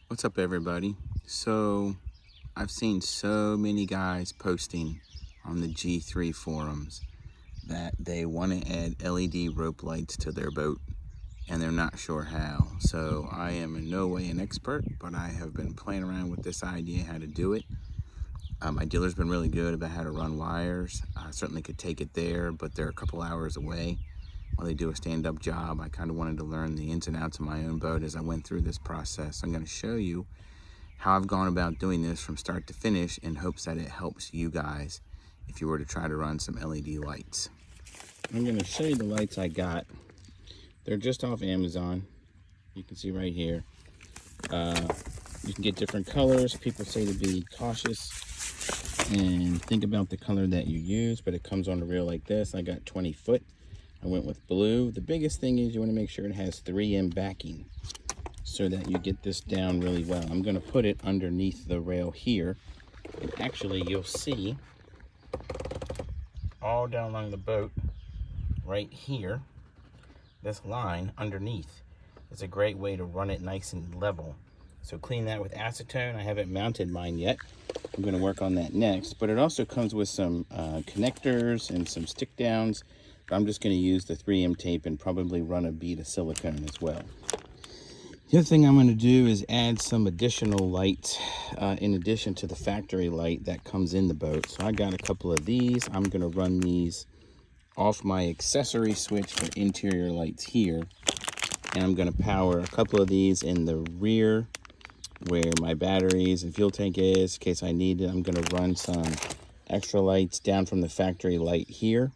What's up, everybody? So I've seen so many guys posting on the G3 forums that they want to add LED rope lights to their boat and they're not sure how. So I am in no way an expert, but I have been playing around with this idea how to do it. My dealer's been really good about how to run wires. I certainly could take it there, but they're a couple hours away while they do a stand-up job. I kind of wanted to learn the ins and outs of my own boat as I went through this process. I'm going to show you how I've gone about doing this from start to finish in hopes that it helps you guys if you were to try to run some LED lights. I'm going to show you the lights I got. They're just off Amazon. You can see right here. You can get different colors. People say to be cautious and think about the color that you use, but it comes on the reel like this. I got 20 foot. I went with blue. The biggest thing is you want to make sure it has 3M backing so that you get this down really well. I'm going to put it underneath the rail here, and actually you'll see all down along the boat right here, this line underneath is a great way to run it nice and level. So clean that with acetone. I haven't mounted mine yet. I'm going to work on that next, but it also comes with some connectors and some stick downs. I'm just going to use the 3M tape and probably run a bead of silicone as well. The other thing I'm going to do is add some additional light in addition to the factory light that comes in the boat. So I got a couple of these. I'm going to run these off my accessory switch for interior lights here. And I'm going to power a couple of these in the rear where my batteries and fuel tank is in case I need it. I'm going to run some extra lights down from the factory light here,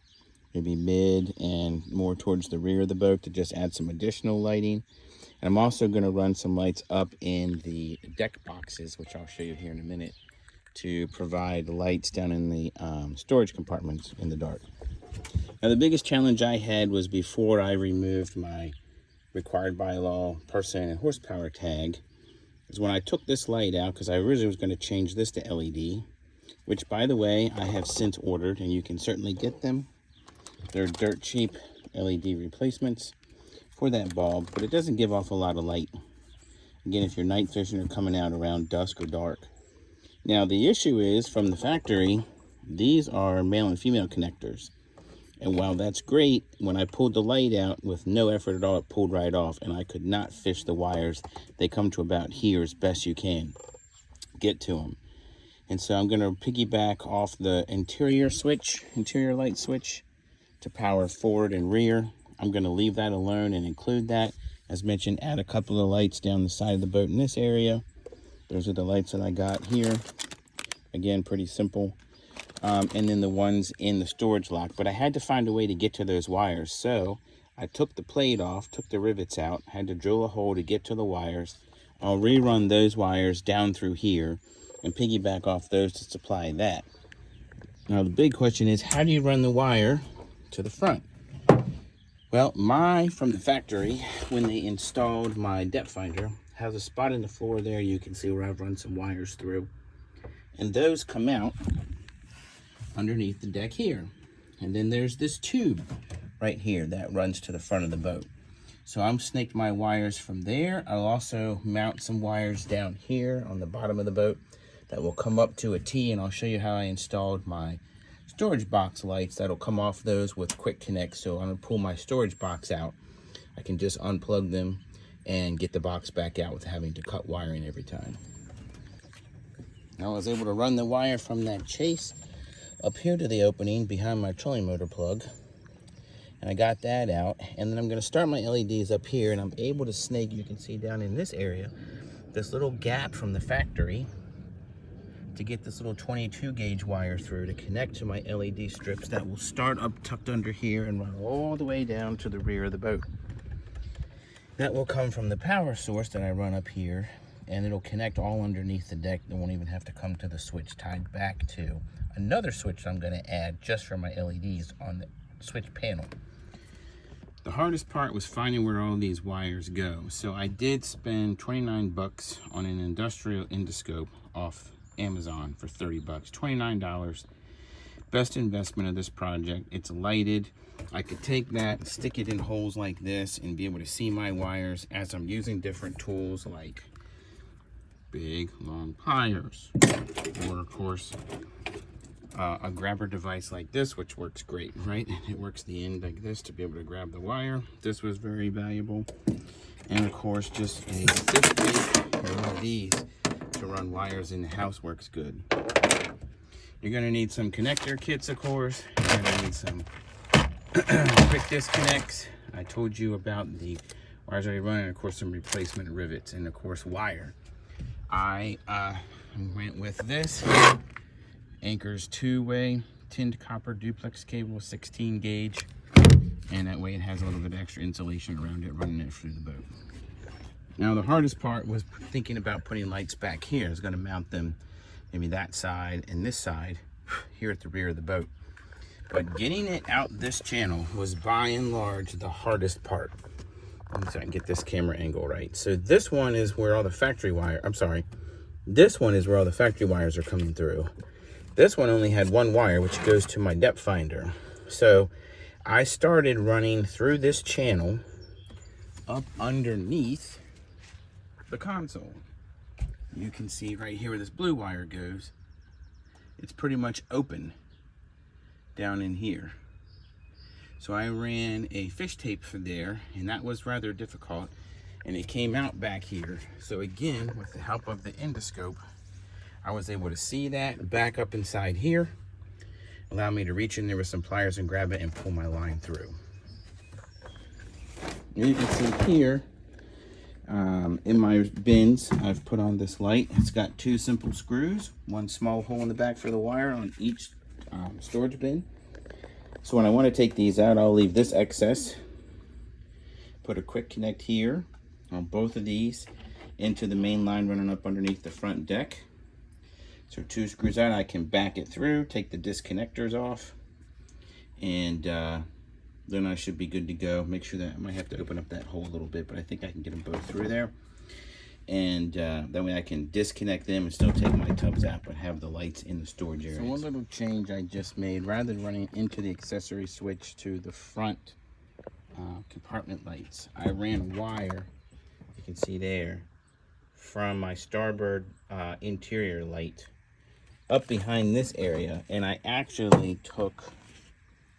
maybe mid and more towards the rear of the boat to just add some additional lighting. And I'm also going to run some lights up in the deck boxes, which I'll show you here in a minute, to provide lights down in the storage compartments in the dark. Now, the biggest challenge I had was before I removed my required by law person and horsepower tag, is when I took this light out, because I originally was going to change this to LED, which, by the way, I have since ordered, and you can certainly get them. They're dirt cheap LED replacements for that bulb, but it doesn't give off a lot of light. Again, if you're night fishing or coming out around dusk or dark. Now, the issue is, from the factory, these are male and female connectors. And while that's great, when I pulled the light out with no effort at all, it pulled right off, and I could not fish the wires. They come to about here as best you can get to them. And so I'm going to piggyback off the interior light switch to power forward and rear. I'm going to leave that alone and include that. As mentioned, add a couple of lights down the side of the boat in this area. Those are the lights that I got here. Again, pretty simple. And then the ones in the storage lock. But I had to find a way to get to those wires. So I took the plate off, took the rivets out, had to drill a hole to get to the wires. I'll rerun those wires down through here and piggyback off those to supply that. Now the big question is, how do you run the wire to the front? Well, from the factory, when they installed my depth finder, has a spot in the floor there you can see where I've run some wires through. And those come out underneath the deck here. And then there's this tube right here that runs to the front of the boat. So I'm snaked my wires from there. I'll also mount some wires down here on the bottom of the boat that will come up to a T, and I'll show you how I installed my storage box lights that'll come off those with quick connect. So I'm gonna pull my storage box out. I can just unplug them and get the box back out without having to cut wiring every time. I was able to run the wire from that chase up here to the opening behind my trolling motor plug, and I got that out. And then I'm going to start my LEDs up here, and I'm able to snake, you can see down in this area, this little gap from the factory to get this little 22 gauge wire through to connect to my LED strips that will start up tucked under here and run all the way down to the rear of the boat. That will come from the power source that I run up here, and it'll connect all underneath the deck. They won't even have to come to the switch tied back to another switch I'm going to add just for my LEDs on the switch panel. The hardest part was finding where all these wires go. So I did spend 29 bucks on an industrial endoscope off Amazon for 30 bucks, $29. Best investment of this project. It's lighted. I could take that, stick it in holes like this, and be able to see my wires as I'm using different tools like big long pliers, or of course a grabber device like this, which works great, right? It works the end like this to be able to grab the wire. This was very valuable. And of course, just a stiff bait or one of these to run wires in the house works good. You're gonna need some connector kits, of course. You're gonna need some quick disconnects. I told you about the wires already running, of course, some replacement rivets, and of course, wire. I went with this Anchor's two-way tinned copper duplex cable, 16 gauge, and that way it has a little bit of extra insulation around it, running it through the boat. Now the hardest part was thinking about putting lights back here. I was going to mount them maybe that side and this side here at the rear of the boat, but getting it out this channel was by and large the hardest part. So I can get this camera angle right. So this one is where all the factory wire, this one is where all the factory wires are coming through. This one only had one wire, which goes to my depth finder. So I started running through this channel up underneath the console. You can see right here where this blue wire goes. It's pretty much open down in here. So I ran a fish tape for there, and that was rather difficult, and it came out back here. So again, with the help of the endoscope, I was able to see that back up inside here, allow me to reach in there with some pliers and grab it and pull my line through. And you can see here, in my bins, I've put on this light. It's got two simple screws, one small hole in the back for the wire on each storage bin. So when I want to take these out, I'll leave this excess, put a quick connect here on both of these into the main line running up underneath the front deck. So two screws out, I can back it through, take the disconnectors off, and then I should be good to go. Make sure that I might have to open up that hole a little bit, but I think I can get them both through there. And that way I can disconnect them and still take my tubs out, but have the lights in the storage area. So one little change I just made, rather than running into the accessory switch to the front compartment lights, I ran wire, you can see there, from my starboard interior light up behind this area, and I actually took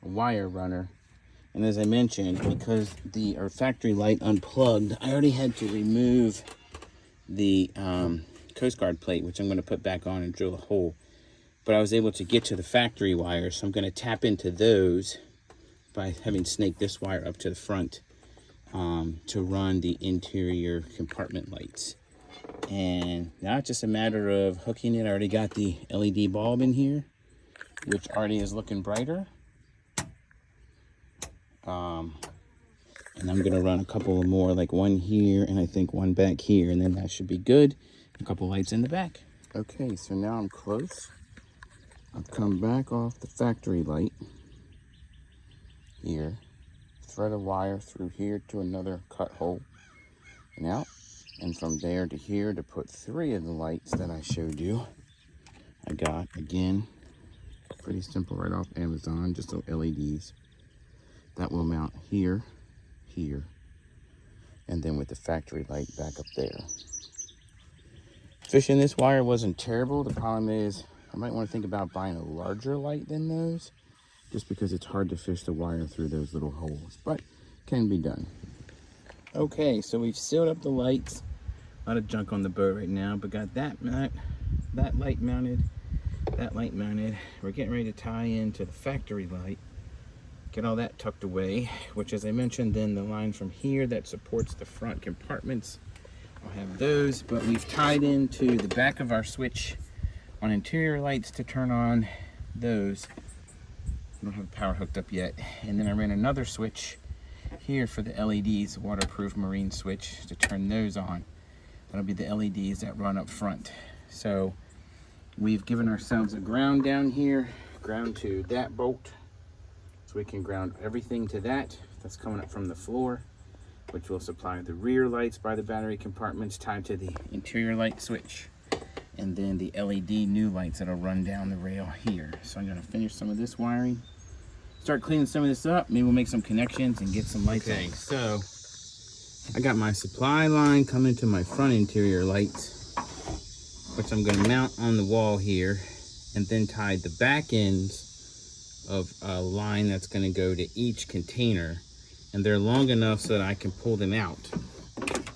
a wire runner, and as I mentioned, because the factory light unplugged, I already had to remove the Coast Guard plate, which I'm going to put back on and drill a hole, but I was able to get to the factory wires, so I'm going to tap into those by having snaked this wire up to the front to run the interior compartment lights. And now it's just a matter of hooking it. I already got the LED bulb in here, which already is looking brighter. And I'm gonna run a couple more, like one here and I think one back here, and then that should be good. A couple lights in the back. Okay, so now I'm close. I've come back off the factory light here, thread a wire through here to another cut hole and out. And from there to here to put 3 of the lights that I showed you. I got, again, pretty simple, right off Amazon, just little LEDs. That will mount here, here, and then with the factory light back up there. Fishing this wire wasn't terrible. The problem is I might want to think about buying a larger light than those, just because it's hard to fish the wire through those little holes, but can be done. Okay, so we've sealed up the lights. A lot of junk on the boat right now, but got that light mounted, that light mounted. We're getting ready to tie into the factory light, get all that tucked away, which, as I mentioned, then the line from here that supports the front compartments, I'll have those, but we've tied into the back of our switch on interior lights to turn on those. I don't have power hooked up yet. And then I ran another switch here for the LEDs, waterproof marine switch, to turn those on. That'll be the LEDs that run up front. So we've given ourselves a ground down here, ground to that bolt, so we can ground everything to that. That's coming up from the floor, which will supply the rear lights by the battery compartments tied to the interior light switch, and then the LED new lights that'll run down the rail here. So I'm gonna finish some of this wiring, start cleaning some of this up, maybe we'll make some connections and get some lights on. Okay, so I got my supply line coming to my front interior lights, which I'm going to mount on the wall here, and then tie the back ends of a line that's going to go to each container. And they're long enough so that I can pull them out.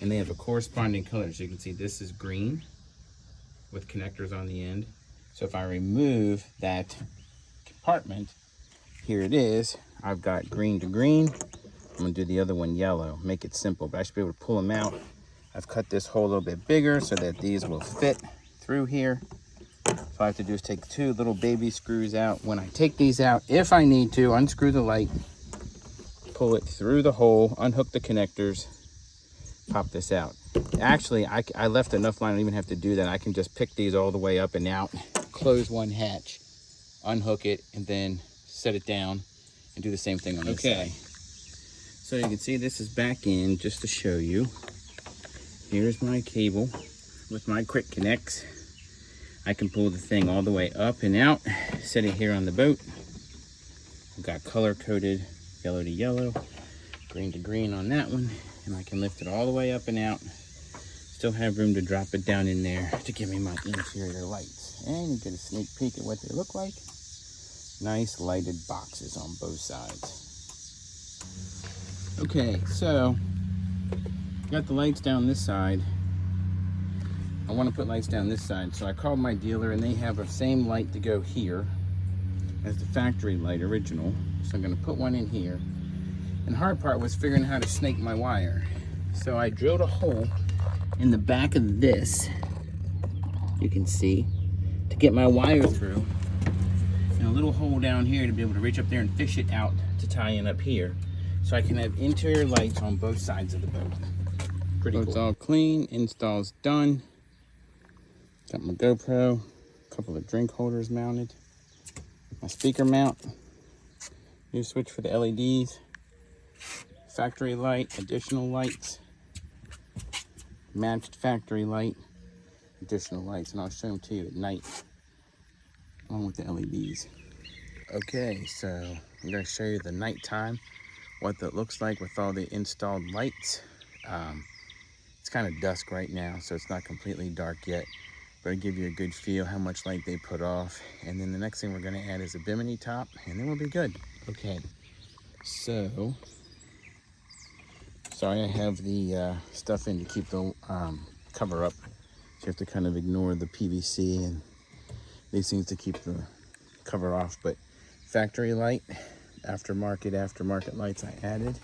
And they have a corresponding color. So you can see this is green with connectors on the end. So if I remove that compartment, here it is. I've got green to green. I'm gonna do the other one yellow, make it simple, but I should be able to pull them out. I've cut this hole a little bit bigger so that these will fit through here. So all I have to do is take 2 little baby screws out. When I take these out, if I need to, unscrew the light, pull it through the hole, unhook the connectors, pop this out. Actually, I left enough line, I don't even have to do that. I can just pick these all the way up and out, close one hatch, unhook it, and then set it down and do the same thing on this side. So you can see this is back in, just to show you. Here's my cable with my quick connects. I can pull the thing all the way up and out, set it here on the boat. I've got color coded yellow to yellow, green to green on that one, and I can lift it all the way up and out. Still have room to drop it down in there to give me my interior lights. And you get a sneak peek at what they look like. Nice lighted boxes on both sides. Okay, so got the lights down this side. I want to put lights down this side, so I called my dealer and they have the same light to go here as the factory light original. So I'm going to put one in here. And the hard part was figuring out how to snake my wire. So I drilled a hole in the back of this, you can see, to get my wire through. And a little hole down here to be able to reach up there and fish it out to tie in up here. So I can have interior lights on both sides of the boat. Pretty cool. It's all clean, install's done. Got my GoPro, a couple of drink holders mounted. My speaker mount, new switch for the LEDs, factory light, additional lights, matched factory light, additional lights, and I'll show them to you at night along with the LEDs. Okay, so I'm going to show you the nighttime, what that looks like with all the installed lights. It's kind of dusk right now, so it's not completely dark yet, but it'll give you a good feel how much light they put off. And then the next thing we're going to add is a bimini top, and then we'll be good. Okay, so sorry I have the stuff in to keep the cover up. So you have to kind of ignore the PVC and these things to keep the cover off. But factory light, aftermarket lights I added.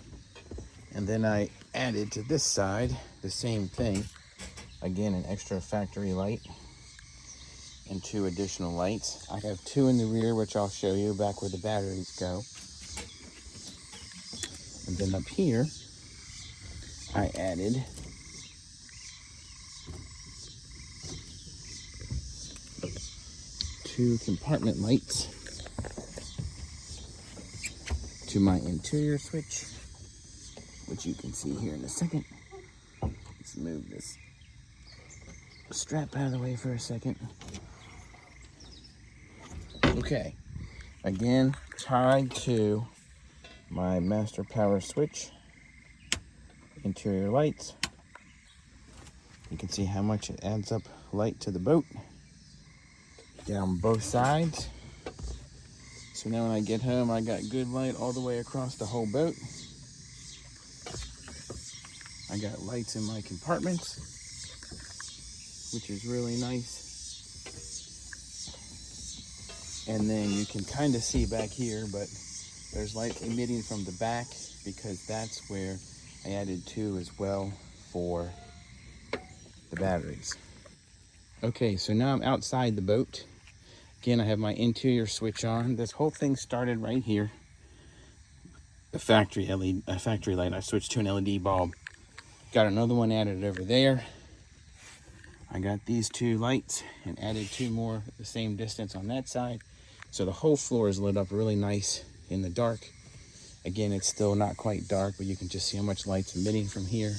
And then I added to this side the same thing. Again, an extra factory light and 2 additional lights. I have 2 in the rear, which I'll show you back where the batteries go. And then up here, I added two compartment lights to my interior switch, which you can see here in a second. Let's move this strap out of the way for a second. Okay, again, tied to my master power switch, interior lights. You can see how much it adds up light to the boat down both sides. So now when I get home, I got good light all the way across the whole boat. I got lights in my compartments, which is really nice. And then you can kind of see back here, but there's light emitting from the back because that's where I added 2 as well for the batteries. Okay, so now I'm outside the boat. Again, I have my interior switch on. This whole thing started right here. The factory light. I switched to an LED bulb. Got another one added over there. I got these 2 lights and added 2 more at the same distance on that side. So the whole floor is lit up really nice in the dark. Again, it's still not quite dark, but you can just see how much light's emitting from here.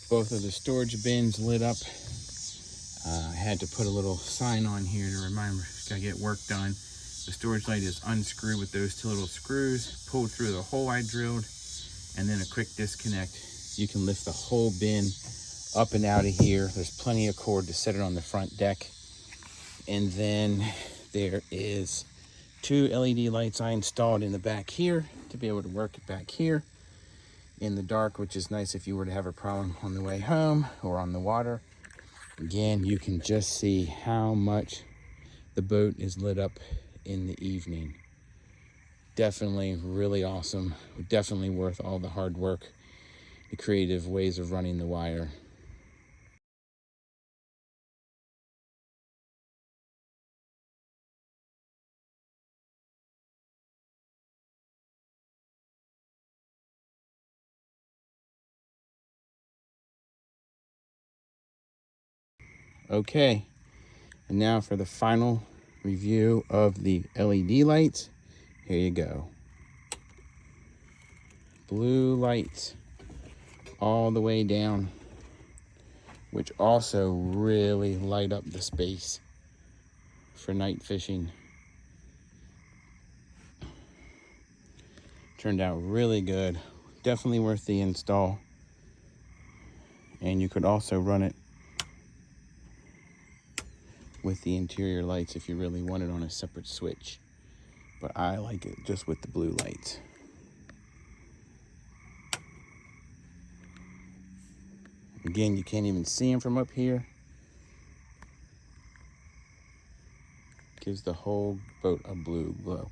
Both of the storage bins lit up. I had to put a little sign on here to remind me, gotta get work done. The storage light is unscrewed with those 2 little screws, pulled through the hole I drilled, and then a quick disconnect. You can lift the whole bin up and out of here. There's plenty of cord to set it on the front deck. And then there is 2 LED lights I installed in the back here to be able to work it back here in the dark, which is nice if you were to have a problem on the way home or on the water. Again, you can just see how much the boat is lit up in the evening. Definitely really awesome. Definitely worth all the hard work, the creative ways of running the wire. Okay, and now for the final review of the LED lights. Here you go. Blue lights all the way down, which also really light up the space for night fishing. Turned out really good. Definitely worth the install. And you could also run it with the interior lights if you really want it on a separate switch. But I like it just with the blue lights. Again, you can't even see them from up here. Gives the whole boat a blue glow.